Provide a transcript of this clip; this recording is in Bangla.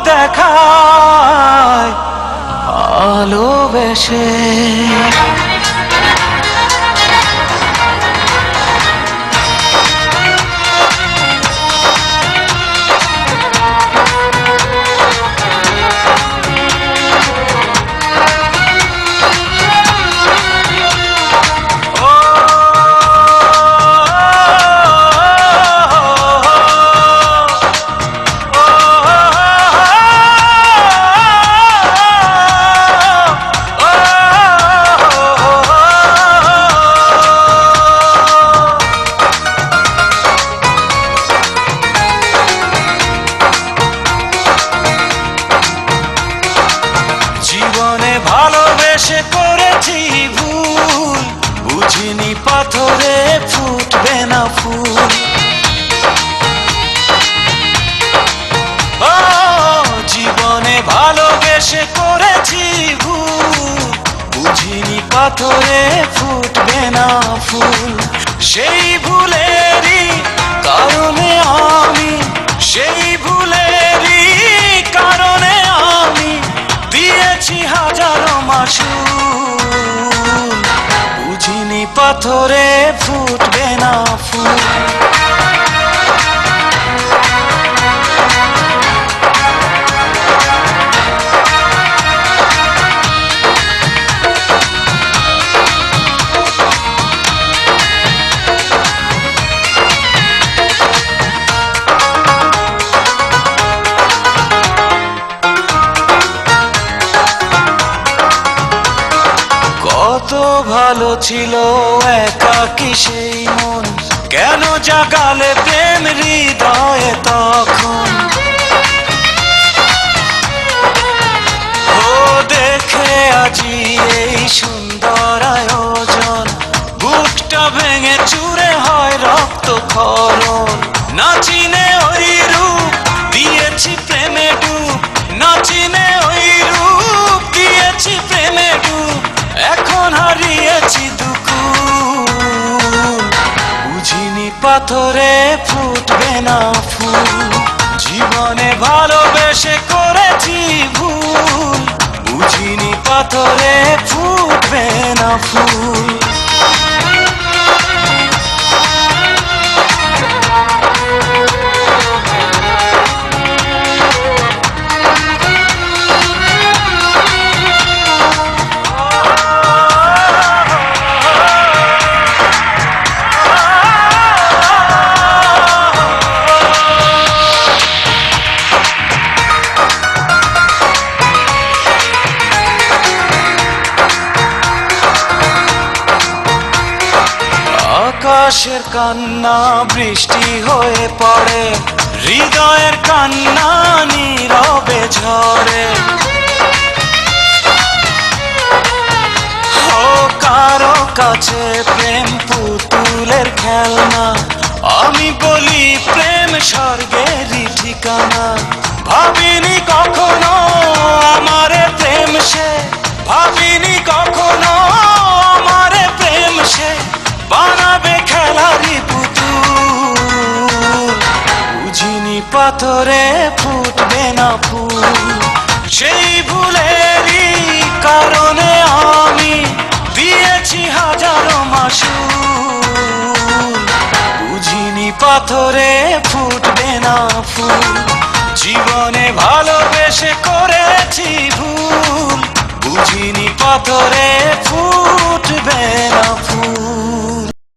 দেখায় ভালোবেসে। জীবনে ভালোবেসে করেছি ভুল, বুঝিনি পাথরে ফুটবে না ফুল। ও জীবনে ভালোবেসে করেছি ভুল, বুঝিনি পাথরে ফুটবে না ফুল। সেই ভুলেরই কারণে আমি, সেই ভুলেরই কারণে আমি দিয়েছি হাজারো মাসুল, বুঝিনি পাথরে ফুটবে না ফুল। কত ভালো ছিল একাকী সেই মন, কেন জাগালে প্রেম হৃদয়ে তখন। ও দেখে আজি এই সুন্দর আয়োজন, বুকটা ভেঙে চুরে হয় রক্তক্ষরণ। না চিনে ওই রূপ দিয়েছি প্রেমে ডুব, না চিনে ওই রূপ দিয়েছি প্রেমে ডুব। এখন হারিয়েছি দুকুল, বুঝিনি পাথরে ফুটবে না ফুল। জীবনে ভালোবেসে করেছি ভুল, বুঝিনি পাথরে ফুটবে না ফুল। আকাশের কান্না বৃষ্টি হয়ে পড়ে, হৃদয়ের কান্না নীরবে ঝরে। ও কারো কাছে প্রেম পুতুলের খেলনা, আমি বলি প্রেম স্বর্গেরই ঠিকানা। ভাবিনি কখনো আমারে প্রেম সে, ভাবিনি কখনো আমারে প্রেম সে বানাবে খেলারি পুতুল, বুঝিনি পাথরে ফুটবে না ফুল। সেই ভুলেরই কারণে আমি দিয়েছি হাজারো মাসুল, বুঝিনি পাথরে ফুটবে না ফুল। জীবনে ভালোবেসে করেছি ভুল, বুঝিনি পাথরে